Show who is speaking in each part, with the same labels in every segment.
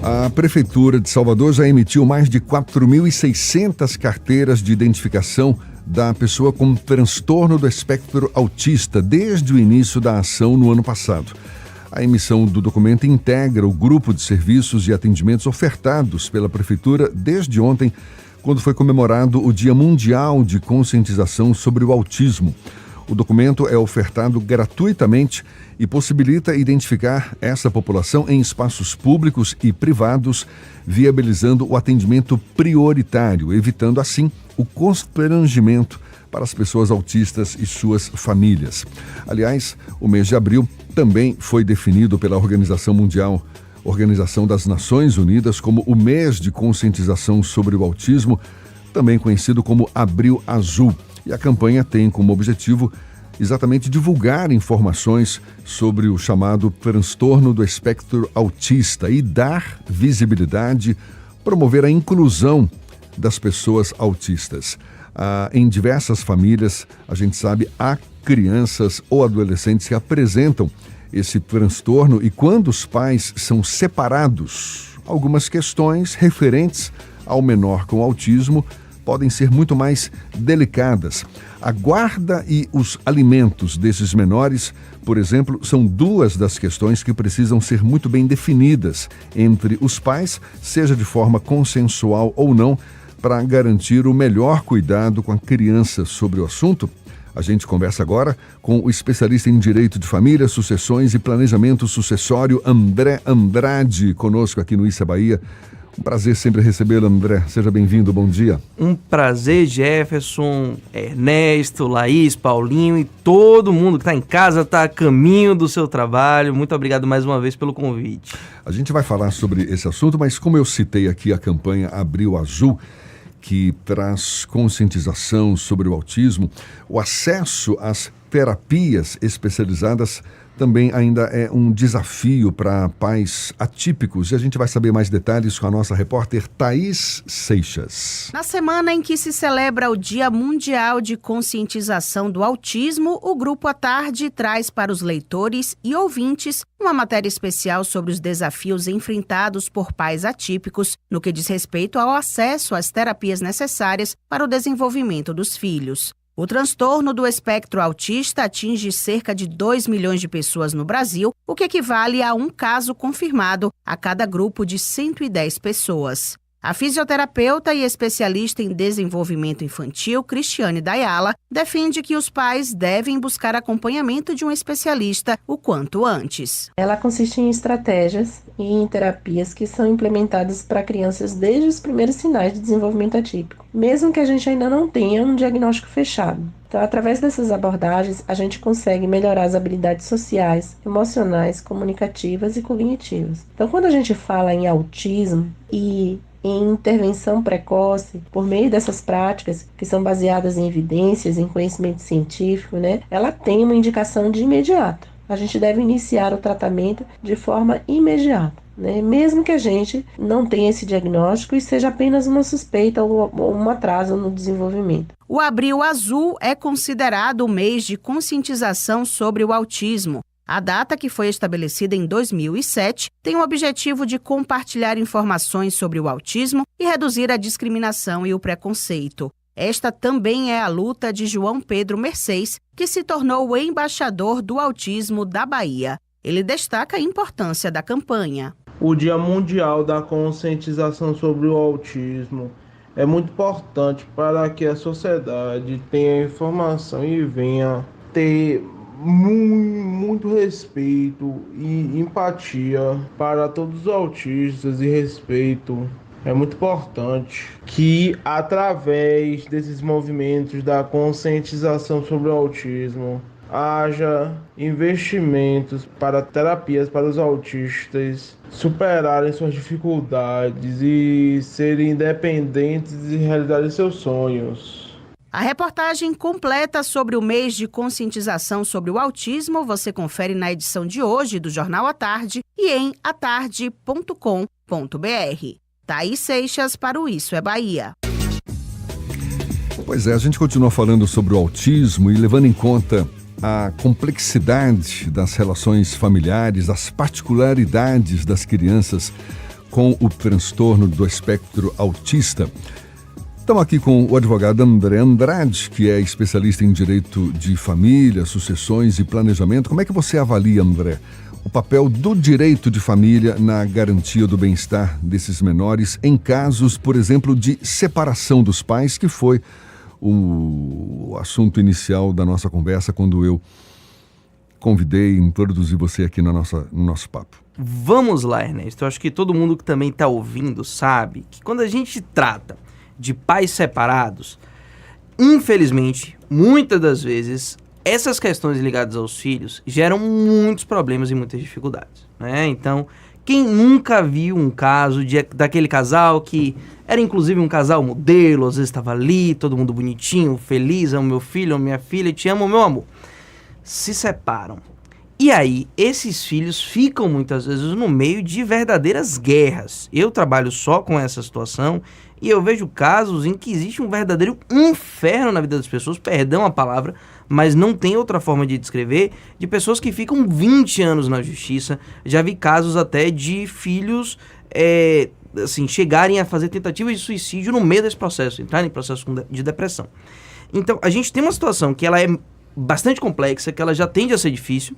Speaker 1: A Prefeitura de Salvador já emitiu mais de 4.600 carteiras de identificação da pessoa com transtorno do espectro autista desde o início da ação no ano passado. A emissão do documento integra o grupo de serviços e atendimentos ofertados pela Prefeitura desde ontem, quando foi comemorado o Dia Mundial de Conscientização sobre o Autismo. O documento é ofertado gratuitamente e possibilita identificar essa população em espaços públicos e privados, viabilizando o atendimento prioritário, evitando assim o constrangimento para as pessoas autistas e suas famílias. Aliás, o mês de abril também foi definido pela Organização das Nações Unidas, como o mês de conscientização sobre o autismo, também conhecido como Abril Azul. E a campanha tem como objetivo exatamente divulgar informações sobre o chamado transtorno do espectro autista e dar visibilidade, promover a inclusão das pessoas autistas. Em diversas famílias, a gente sabe, há crianças ou adolescentes que apresentam esse transtorno e quando os pais são separados, algumas questões referentes ao menor com autismo podem ser muito mais delicadas. A guarda e os alimentos desses menores, por exemplo, são duas das questões que precisam ser muito bem definidas entre os pais, seja de forma consensual ou não, para garantir o melhor cuidado com a criança. Sobre o assunto, a gente conversa agora com o especialista em Direito de Família, Sucessões e Planejamento Sucessório, André Andrade, conosco aqui no Isso é Bahia. Um prazer sempre recebê-lo, André. Seja bem-vindo, bom dia.
Speaker 2: Um prazer, Jefferson, Ernesto, Laís, Paulinho e todo mundo que está em casa, está a caminho do seu trabalho. Muito obrigado mais uma vez pelo convite.
Speaker 1: A gente vai falar sobre esse assunto, mas como eu citei aqui a campanha Abril Azul, que traz conscientização sobre o autismo, o acesso às terapias especializadas também ainda é um desafio para pais atípicos. E a gente vai saber mais detalhes com a nossa repórter Thaís Seixas.
Speaker 3: Na semana em que se celebra o Dia Mundial de Conscientização do Autismo, o Grupo à Tarde traz para os leitores e ouvintes uma matéria especial sobre os desafios enfrentados por pais atípicos no que diz respeito ao acesso às terapias necessárias para o desenvolvimento dos filhos. O transtorno do espectro autista atinge cerca de 2 milhões de pessoas no Brasil, o que equivale a um caso confirmado a cada grupo de 110 pessoas. A fisioterapeuta e especialista em desenvolvimento infantil, Cristiane Dayala, defende que os pais devem buscar acompanhamento de um especialista o quanto antes.
Speaker 4: Ela consiste em estratégias e em terapias que são implementadas para crianças desde os primeiros sinais de desenvolvimento atípico, mesmo que a gente ainda não tenha um diagnóstico fechado. Então, através dessas abordagens, a gente consegue melhorar as habilidades sociais, emocionais, comunicativas e cognitivas. Então, quando a gente fala em autismo e em intervenção precoce, por meio dessas práticas que são baseadas em evidências, em conhecimento científico, ela tem uma indicação de imediato. A gente deve iniciar o tratamento de forma imediata, mesmo que a gente não tenha esse diagnóstico e seja apenas uma suspeita ou um atraso no desenvolvimento.
Speaker 3: O Abril Azul é considerado o mês de conscientização sobre o autismo. A data, que foi estabelecida em 2007, tem o objetivo de compartilhar informações sobre o autismo e reduzir a discriminação e o preconceito. Esta também é a luta de João Pedro Mercês, que se tornou o embaixador do autismo da Bahia. Ele destaca a importância da campanha.
Speaker 5: O Dia Mundial da Conscientização sobre o Autismo é muito importante para que a sociedade tenha informação e venha ter muito respeito e empatia para todos os autistas e respeito. É muito importante que, através desses movimentos da conscientização sobre o autismo, haja investimentos para terapias para os autistas superarem suas dificuldades e serem independentes e realizarem seus sonhos.
Speaker 3: A reportagem completa sobre o mês de conscientização sobre o autismo você confere na edição de hoje do Jornal à Tarde e em atarde.com.br. Thaís Seixas para o Isso é Bahia.
Speaker 1: Pois é, a gente continua falando sobre o autismo e levando em conta a complexidade das relações familiares, as particularidades das crianças com o transtorno do espectro autista. Estamos aqui com o advogado André Andrade, que é especialista em direito de família, sucessões e planejamento. Como é que você avalia, André, o papel do direito de família na garantia do bem-estar desses menores em casos, por exemplo, de separação dos pais, que foi o assunto inicial da nossa conversa quando eu convidei e introduzi você aqui no nosso papo?
Speaker 2: Vamos lá, Ernesto. Eu acho que todo mundo que também está ouvindo sabe que quando a gente trata de pais separados, infelizmente, muitas das vezes, essas questões ligadas aos filhos geram muitos problemas e muitas dificuldades, né? Então, quem nunca viu um caso daquele casal que era inclusive um casal modelo, às vezes estava ali, todo mundo bonitinho, feliz, amo meu filho, amo minha filha, te amo, meu amor. Se separam. E aí, esses filhos ficam muitas vezes no meio de verdadeiras guerras. Eu trabalho só com essa situação e eu vejo casos em que existe um verdadeiro inferno na vida das pessoas, perdão a palavra, mas não tem outra forma de descrever, de pessoas que ficam 20 anos na justiça. Já vi casos até de filhos chegarem a fazer tentativas de suicídio no meio desse processo, entrarem em processo de depressão. Então, a gente tem uma situação que ela é bastante complexa, que ela já tende a ser difícil,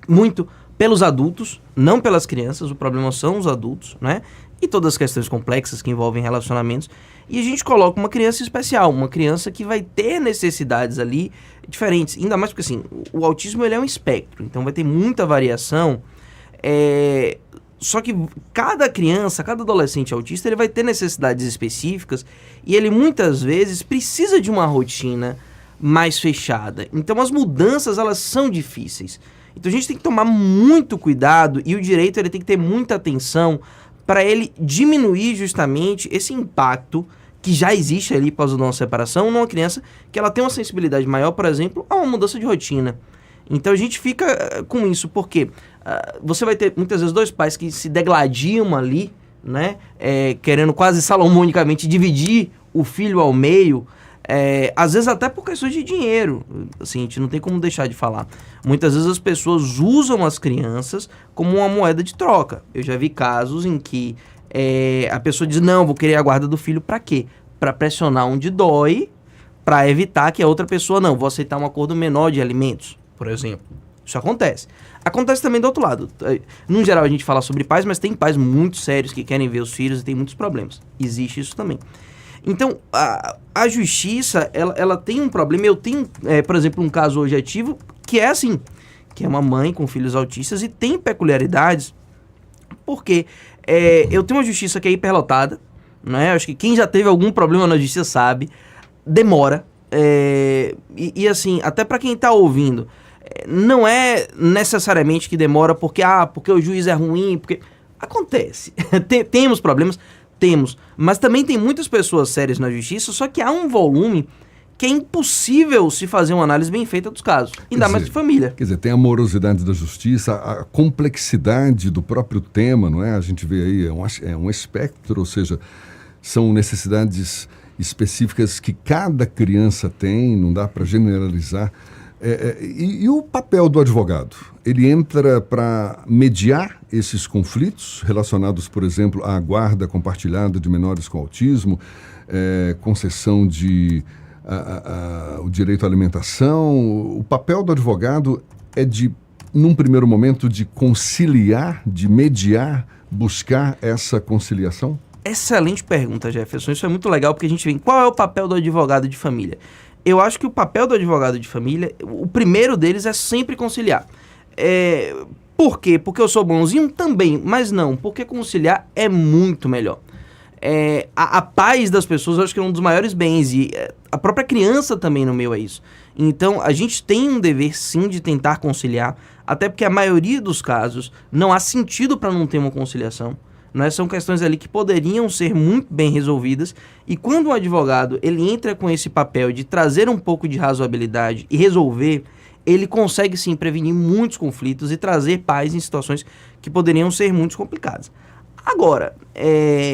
Speaker 2: muito pelos adultos, não pelas crianças. O problema são os adultos, né? E todas as questões complexas que envolvem relacionamentos. E a gente coloca uma criança especial, uma criança que vai ter necessidades ali diferentes. Ainda mais porque, assim, o autismo ele é um espectro, então vai ter muita variação. Só que cada criança, cada adolescente autista, ele vai ter necessidades específicas e ele muitas vezes precisa de uma rotina mais fechada. Então as mudanças, elas são difíceis. Então a gente tem que tomar muito cuidado e o direito ele tem que ter muita atenção para ele diminuir justamente esse impacto que já existe ali após uma separação numa criança que ela tem uma sensibilidade maior, por exemplo, a uma mudança de rotina. Então a gente fica com isso, porque você vai ter muitas vezes dois pais que se degladiam ali, né, querendo quase salomonicamente dividir o filho ao meio, às vezes até por questões de dinheiro. Assim, a gente não tem como deixar de falar. Muitas vezes as pessoas usam as crianças como uma moeda de troca. Eu já vi casos em que a pessoa diz, não, vou querer a guarda do filho pra quê? Pra pressionar onde dói, pra evitar que a outra pessoa, não, vou aceitar um acordo menor de alimentos, por exemplo. Isso acontece. Acontece também do outro lado. No geral a gente fala sobre pais, mas tem pais muito sérios que querem ver os filhos e tem muitos problemas. Existe isso também. Então, a justiça, ela tem um problema. Eu tenho, por exemplo, um caso hoje ativo que é assim, que é uma mãe com filhos autistas e tem peculiaridades, porque eu tenho uma justiça que é hiperlotada, né? Acho que quem já teve algum problema na justiça sabe, demora, e assim, até para quem está ouvindo, não é necessariamente que demora porque o juiz é ruim, porque acontece, temos problemas, temos, mas também tem muitas pessoas sérias na justiça, só que há um volume que é impossível se fazer uma análise bem feita dos casos, ainda mais de família.
Speaker 1: Quer dizer, tem a morosidade da justiça, a complexidade do próprio tema, não é? A gente vê aí, é um espectro, ou seja, são necessidades específicas que cada criança tem, não dá para generalizar. E o papel do advogado? Ele entra para mediar esses conflitos relacionados, por exemplo, à guarda compartilhada de menores com autismo, concessão de o direito à alimentação. O papel do advogado é num primeiro momento, de conciliar, de mediar, buscar essa conciliação?
Speaker 2: Excelente pergunta, Jefferson. Isso é muito legal porque a gente vê qual é o papel do advogado de família. Eu acho que o papel do advogado de família, o primeiro deles é sempre conciliar. Por quê? Porque eu sou bonzinho? Também, mas não, porque conciliar é muito melhor. A paz das pessoas eu acho que é um dos maiores bens e a própria criança também no meio é isso. Então a gente tem um dever sim de tentar conciliar, até porque a maioria dos casos não há sentido para não ter uma conciliação. Né? São questões ali que poderiam ser muito bem resolvidas e quando um advogado ele entra com esse papel de trazer um pouco de razoabilidade e resolver, ele consegue sim prevenir muitos conflitos e trazer paz em situações que poderiam ser muito complicadas. Agora,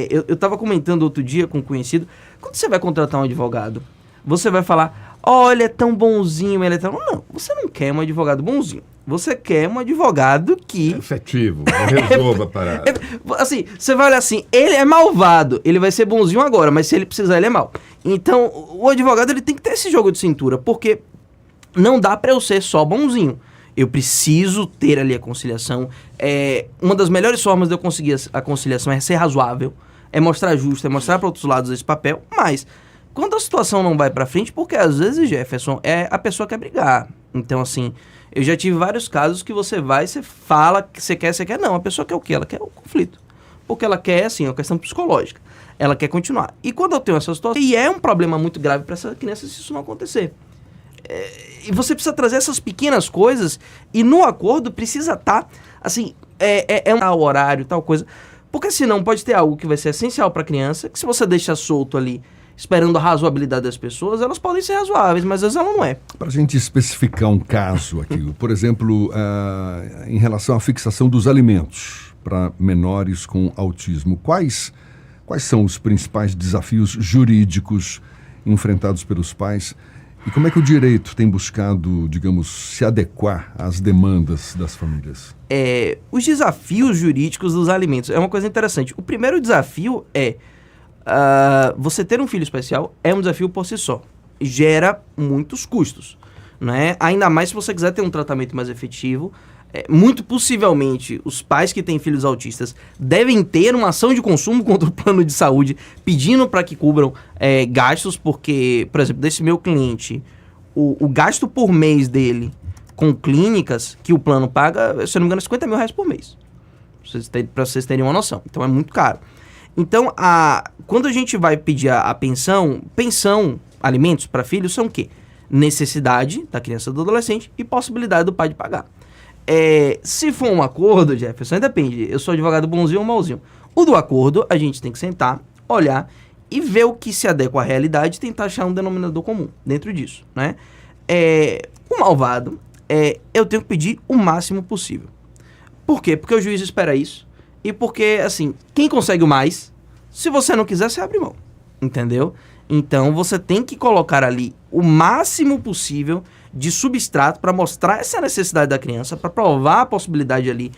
Speaker 2: eu estava comentando outro dia com um conhecido, quando você vai contratar um advogado, você vai falar, olha, é tão bonzinho, ele é tão... Não, você não quer um advogado bonzinho. Você quer um advogado que...
Speaker 6: efetivo, resolva a parada.
Speaker 2: Assim, você vai olhar assim, ele é malvado, ele vai ser bonzinho agora, mas se ele precisar, ele é mau. Então, o advogado ele tem que ter esse jogo de cintura, porque não dá pra eu ser só bonzinho. Eu preciso ter ali a conciliação. Uma das melhores formas de eu conseguir a conciliação é ser razoável, é mostrar justo, é mostrar para outros lados esse papel, mas quando a situação não vai pra frente, porque às vezes, Jefferson, a pessoa quer brigar. Então, assim... Eu já tive vários casos que você vai, você fala que você quer. Não, a pessoa quer o quê? Ela quer o conflito. Porque ela quer, assim, é uma questão psicológica. Ela quer continuar. E quando eu tenho essa situação, e é um problema muito grave para essa criança se isso não acontecer. E você precisa trazer essas pequenas coisas e no acordo precisa estar, assim, um horário, tal coisa. Porque senão pode ter algo que vai ser essencial para a criança, que se você deixa solto ali, esperando a razoabilidade das pessoas, elas podem ser razoáveis, mas às vezes ela não é.
Speaker 1: Para a gente especificar um caso aqui, por exemplo, em relação à fixação dos alimentos para menores com autismo, quais são os principais desafios jurídicos enfrentados pelos pais e como é que o direito tem buscado, digamos, se adequar às demandas das famílias?
Speaker 2: Os desafios jurídicos dos alimentos é uma coisa interessante. O primeiro desafio você ter um filho especial é um desafio por si só. Gera muitos custos, né? Ainda mais se você quiser ter um tratamento mais efetivo. Muito possivelmente, os pais que têm filhos autistas devem ter uma ação de consumo contra o plano de saúde, pedindo para que cubram gastos, porque, por exemplo, desse meu cliente, o gasto por mês dele com clínicas que o plano paga, se eu não me engano, R$50 mil por mês. Para vocês terem uma noção. Então, é muito caro. Então, quando a gente vai pedir a pensão, alimentos para filhos são o quê? Necessidade da criança e do adolescente e possibilidade do pai de pagar. Se for um acordo, Jefferson, depende. Eu sou advogado bonzinho ou malzinho. O do acordo, a gente tem que sentar, olhar e ver o que se adequa à realidade e tentar achar um denominador comum dentro disso, né? O malvado, eu tenho que pedir o máximo possível. Por quê? Porque o juiz espera isso. E porque, assim, quem consegue o mais, se você não quiser, você abre mão, entendeu? Então, você tem que colocar ali o máximo possível de substrato para mostrar essa necessidade da criança, para provar a possibilidade ali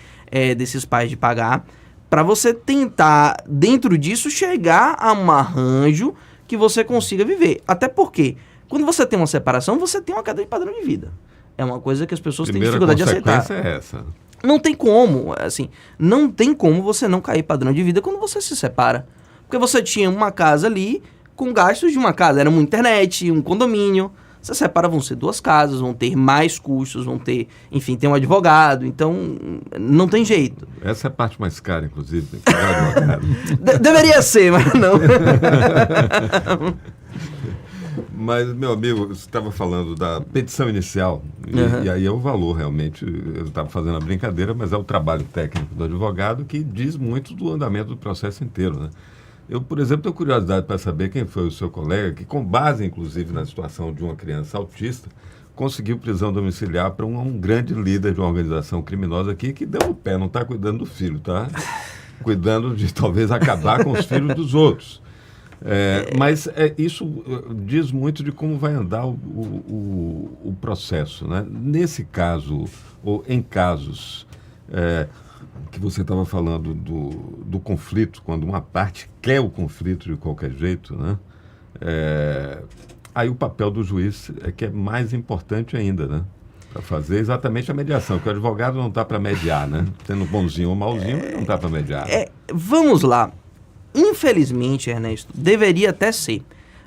Speaker 2: desses pais de pagar, para você tentar, dentro disso, chegar a um arranjo que você consiga viver. Até porque, quando você tem uma separação, você tem uma queda de padrão de vida. É uma coisa que as pessoas têm dificuldade de aceitar.
Speaker 6: A consequência é essa.
Speaker 2: Não tem como, assim, não tem como você não cair padrão de vida quando você se separa. Porque você tinha uma casa ali com gastos de uma casa. Era uma internet, um condomínio. Você separa, vão ser 2 casas, vão ter mais custos, vão ter, enfim, tem um advogado. Então, não tem jeito.
Speaker 6: Essa é a parte mais cara, inclusive.
Speaker 2: Deveria ser, mas não.
Speaker 6: Mas, meu amigo, você estava falando da petição inicial, e aí é o valor, realmente. Eu estava fazendo a brincadeira, mas é o trabalho técnico do advogado que diz muito do andamento do processo inteiro, né? Eu, por exemplo, tenho curiosidade para saber quem foi o seu colega que, com base, inclusive, na situação de uma criança autista, conseguiu prisão domiciliar para um grande líder de uma organização criminosa aqui que deu o pé, não está cuidando do filho, tá? Cuidando de, talvez, acabar com os filhos dos outros. Mas isso diz muito de como vai andar o processo, né? Nesse caso, ou em casos que você estava falando do conflito, quando uma parte quer o conflito de qualquer jeito, né? Aí o papel do juiz é que é mais importante ainda, né? Para fazer exatamente a mediação, porque o advogado não está para mediar, né? Sendo bonzinho ou malzinho, ele não está para mediar.
Speaker 2: Vamos lá. Infelizmente, Ernesto, deveria até ser,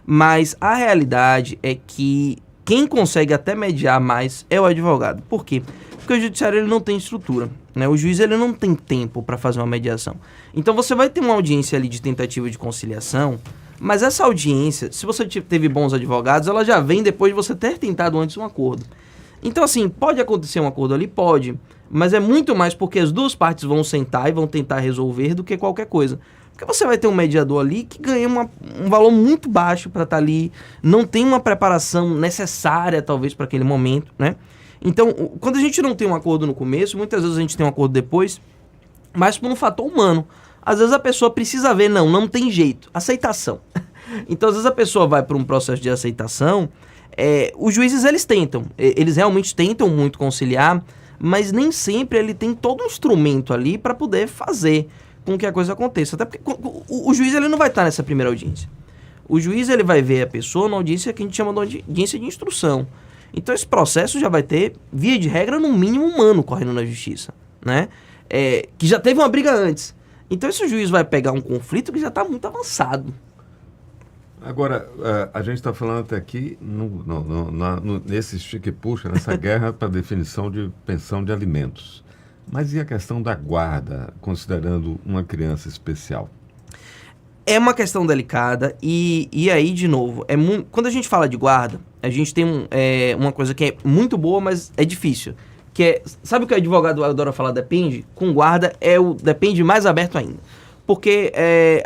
Speaker 2: mas a realidade é que quem consegue até mediar mais é o advogado. Por quê? Porque o judiciário ele não tem estrutura, né? O juiz ele não tem tempo para fazer uma mediação. Então você vai ter uma audiência ali de tentativa de conciliação, mas essa audiência, se você teve bons advogados, ela já vem depois de você ter tentado antes um acordo. Então assim, pode acontecer um acordo ali? Pode, mas é muito mais porque as duas partes vão sentar e vão tentar resolver do que qualquer coisa. Porque você vai ter um mediador ali que ganha um valor muito baixo para estar ali, não tem uma preparação necessária, talvez, para aquele momento, né? Então, quando a gente não tem um acordo no começo, muitas vezes a gente tem um acordo depois, mas por um fator humano. Às vezes a pessoa precisa ver, não tem jeito. Aceitação. Então, às vezes a pessoa vai para um processo de aceitação, os juízes, eles realmente tentam muito conciliar, mas nem sempre ele tem todo um instrumento ali para poder fazer com que a coisa aconteça. Até porque o juiz ele não vai estar nessa primeira audiência. O juiz ele vai ver a pessoa na audiência que a gente chama de audiência de instrução. Então esse processo já vai ter, via de regra, no mínimo um ano correndo na justiça, né? Que já teve uma briga antes. Então esse juiz vai pegar um conflito que já está muito avançado.
Speaker 6: Agora, a gente está falando até aqui nesse estica e puxa, nessa guerra para definição de pensão de alimentos. Mas e a questão da guarda, considerando uma criança especial?
Speaker 2: É uma questão delicada e aí, de novo, quando a gente fala de guarda, a gente tem uma coisa que é muito boa, mas é difícil. Sabe o que o advogado adora falar depende? Com guarda depende mais aberto ainda. Porque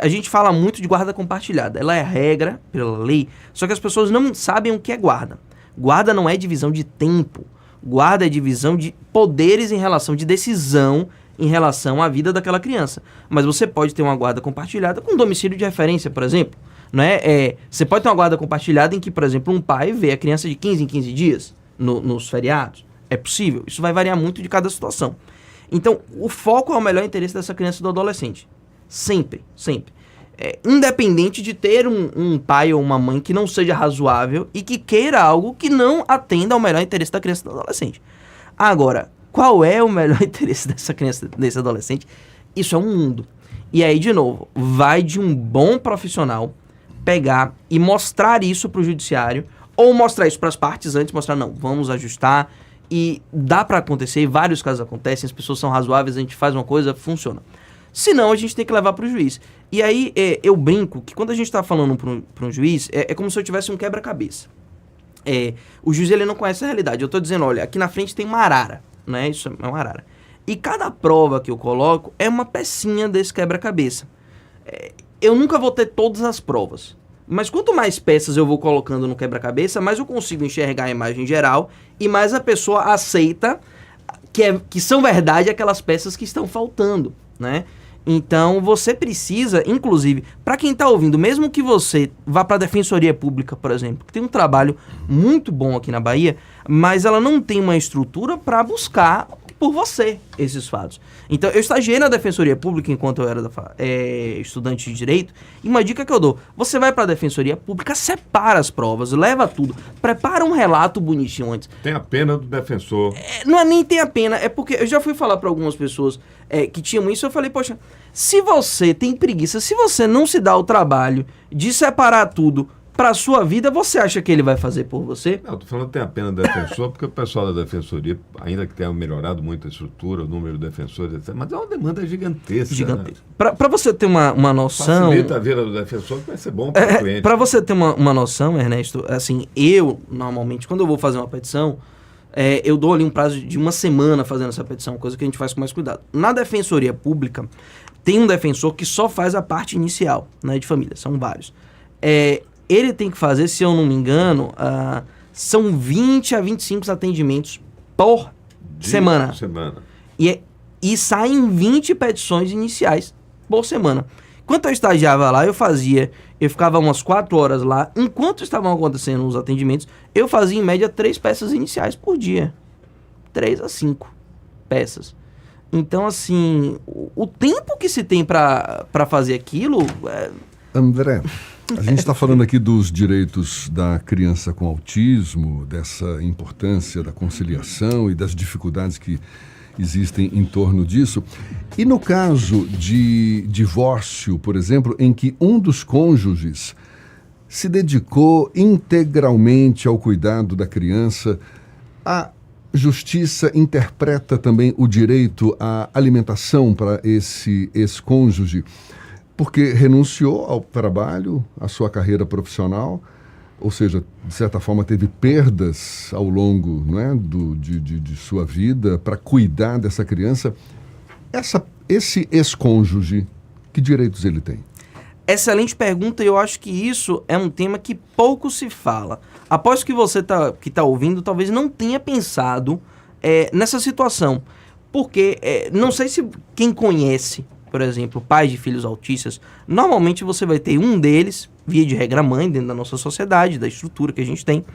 Speaker 2: a gente fala muito de guarda compartilhada. Ela é regra pela lei, só que as pessoas não sabem o que é guarda. Guarda não é divisão de tempo. Guarda é divisão de poderes em relação de decisão em relação à vida daquela criança. Mas você pode ter uma guarda compartilhada com domicílio de referência, por exemplo. Você pode ter uma guarda compartilhada em que, por exemplo, um pai vê a criança de 15 em 15 dias nos feriados. É possível. Isso vai variar muito de cada situação. Então, o foco é o melhor interesse dessa criança e do adolescente. Sempre, sempre. Independente de ter um pai ou uma mãe que não seja razoável e que queira algo que não atenda ao melhor interesse da criança e do adolescente. Agora, qual é o melhor interesse dessa criança, desse adolescente? Isso é um mundo. E aí, de novo, vai de um bom profissional pegar e mostrar isso para o judiciário, ou mostrar isso para as partes antes, mostrar, não, vamos ajustar, e dá para acontecer, e vários casos acontecem, as pessoas são razoáveis, a gente faz uma coisa, funciona. Senão, a gente tem que levar para o juiz. E aí, eu brinco que quando a gente está falando para um juiz, é como se eu tivesse um quebra-cabeça. O juiz ele não conhece a realidade. Eu estou dizendo, olha, aqui na frente tem uma arara, né? Isso é uma arara. E cada prova que eu coloco é uma pecinha desse quebra-cabeça. Eu nunca vou ter todas as provas. Mas quanto mais peças eu vou colocando no quebra-cabeça, mais eu consigo enxergar a imagem geral e mais a pessoa aceita que são verdade aquelas peças que estão faltando, né? Então, você precisa, inclusive, para quem está ouvindo, mesmo que você vá para a Defensoria Pública, por exemplo, que tem um trabalho muito bom aqui na Bahia, mas ela não tem uma estrutura para buscar por você esses fatos. Então, eu estagiei na Defensoria Pública enquanto eu era estudante de Direito, e uma dica que eu dou, você vai para a Defensoria Pública, separa as provas, leva tudo, prepara um relato bonitinho antes.
Speaker 6: Tem a pena do defensor.
Speaker 2: Não é nem tem a pena, é porque eu já fui falar para algumas pessoas que tinham isso, eu falei, poxa, se você tem preguiça, se você não se dá o trabalho de separar tudo para a sua vida, você acha que ele vai fazer por você?
Speaker 6: Não, eu tô falando que tem a pena do defensor, porque o pessoal da Defensoria, ainda que tenha melhorado muito a estrutura, o número de defensores, etc., mas é uma demanda gigantesca.
Speaker 2: Gigantesca. Né? Para você ter uma noção...
Speaker 6: Facilita a vida do defensor, que vai ser bom para o cliente.
Speaker 2: Para você ter uma noção, Ernesto, assim, eu, normalmente, quando eu vou fazer uma petição, eu dou ali um prazo de uma semana fazendo essa petição, coisa que a gente faz com mais cuidado. Na Defensoria Pública, tem um defensor que só faz a parte inicial, né, de família, são vários. Ele tem que fazer, se eu não me engano, são 20 a 25 atendimentos por semana. E saem 20 petições iniciais por semana. Enquanto eu estagiava lá, eu ficava umas 4 horas lá. Enquanto estavam acontecendo os atendimentos, eu fazia em média 3 peças iniciais por dia. 3 a 5 peças. Então, assim, o tempo que se tem para fazer aquilo...
Speaker 1: André, a gente está falando aqui dos direitos da criança com autismo, dessa importância da conciliação e das dificuldades que existem em torno disso. E no caso de divórcio, por exemplo, em que um dos cônjuges se dedicou integralmente ao cuidado da criança, a justiça interpreta também o direito à alimentação para esse ex-cônjuge, porque renunciou ao trabalho, à sua carreira profissional, ou seja, de certa forma teve perdas ao longo, não é, de sua vida para cuidar dessa criança. Esse ex-cônjuge, que direitos ele tem?
Speaker 2: Excelente pergunta, e eu acho que isso é um tema que pouco se fala. Após que você que tá ouvindo, talvez não tenha pensado nessa situação. Porque, não sei se quem conhece, por exemplo, pais de filhos autistas, normalmente você vai ter um deles via de regra mãe dentro da nossa sociedade, da estrutura que a gente tem,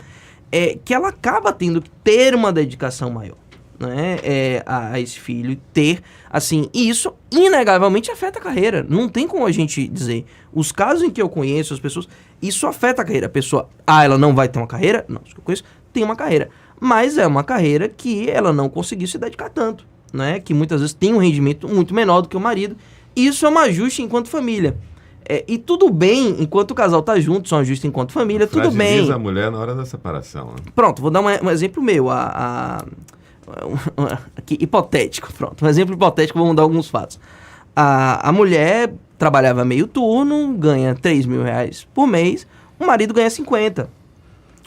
Speaker 2: que ela acaba tendo que ter uma dedicação maior, né, a esse filho, ter, assim, e isso inegavelmente afeta a carreira, não tem como a gente dizer. Os casos em que eu conheço as pessoas, isso afeta a carreira. A pessoa, ela não vai ter uma carreira? Não, os que eu conheço tem uma carreira, mas é uma carreira que ela não conseguiu se dedicar tanto, né, que muitas vezes tem um rendimento muito menor do que o marido. Isso é um ajuste enquanto família. E tudo bem, enquanto o casal tá junto, são ajustes enquanto família, tudo bem.
Speaker 6: Fragiliza a mulher na hora da separação. Né?
Speaker 2: Pronto, vou dar um exemplo meu, aqui, hipotético, pronto. Um exemplo hipotético, vou mudar alguns fatos. A mulher trabalhava meio turno, ganha R$3.000 por mês, o marido ganha 50.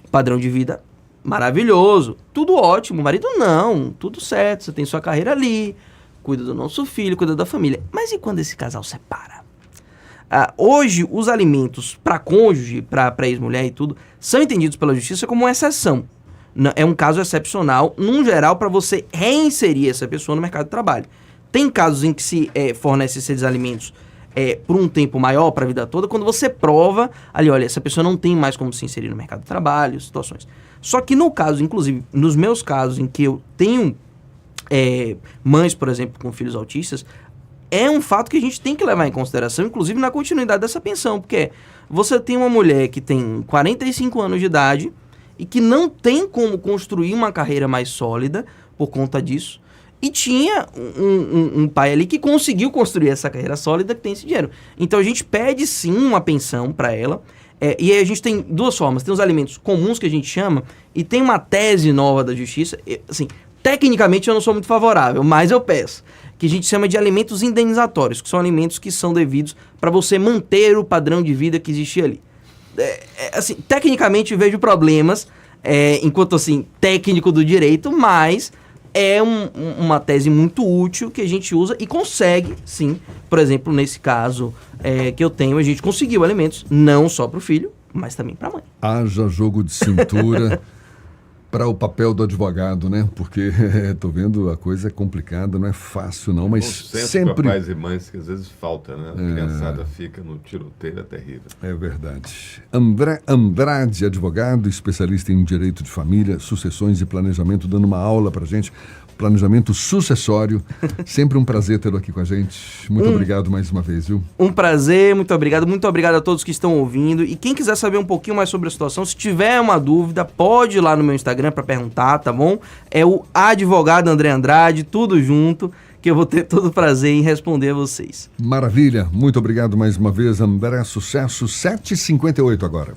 Speaker 2: Padrão de vida maravilhoso, tudo ótimo. O marido não, tudo certo, você tem sua carreira ali, cuida do nosso filho, cuida da família. Mas e quando esse casal separa? Hoje, os alimentos para cônjuge, para ex-mulher e tudo, são entendidos pela justiça como uma exceção. É um caso excepcional, num geral, para você reinserir essa pessoa no mercado de trabalho. Tem casos em que se fornece esses alimentos por um tempo maior, para a vida toda, quando você prova, ali, olha, essa pessoa não tem mais como se inserir no mercado de trabalho, situações. Só que no caso, inclusive, nos meus casos em que eu tenho mães, por exemplo, com filhos autistas, é um fato que a gente tem que levar em consideração, inclusive na continuidade dessa pensão, porque você tem uma mulher que tem 45 anos de idade e que não tem como construir uma carreira mais sólida por conta disso, e tinha um pai ali que conseguiu construir essa carreira sólida, que tem esse dinheiro. Então a gente pede sim uma pensão para ela, e aí a gente tem duas formas, tem os alimentos comuns que a gente chama, e tem uma tese nova da justiça, assim, tecnicamente eu não sou muito favorável, mas eu peço, que a gente chama de alimentos indenizatórios, que são alimentos que são devidos para você manter o padrão de vida que existia ali. Assim, tecnicamente eu vejo problemas, enquanto assim, técnico do direito, mas é uma tese muito útil que a gente usa e consegue, sim, por exemplo, nesse caso que eu tenho, a gente conseguiu alimentos não só para o filho, mas também para a mãe.
Speaker 1: Haja jogo de cintura para o papel do advogado, né? Porque tô vendo a coisa é complicada, não é fácil não, mas sempre...
Speaker 6: pais e mães que às vezes falta, né? A criançada fica no tiroteio, é terrível. É
Speaker 1: verdade. André Andrade, advogado, especialista em direito de família, sucessões e planejamento, dando uma aula pra gente, planejamento sucessório. Sempre um prazer tê-lo aqui com a gente. Muito obrigado mais uma vez, viu?
Speaker 2: Um prazer, muito obrigado a todos que estão ouvindo. E quem quiser saber um pouquinho mais sobre a situação, se tiver uma dúvida, pode ir lá no meu Instagram para perguntar, tá bom? É o advogado André Andrade, tudo junto, que eu vou ter todo o prazer em responder a vocês.
Speaker 1: Maravilha, muito obrigado mais uma vez, André. Sucesso, 7h58 agora.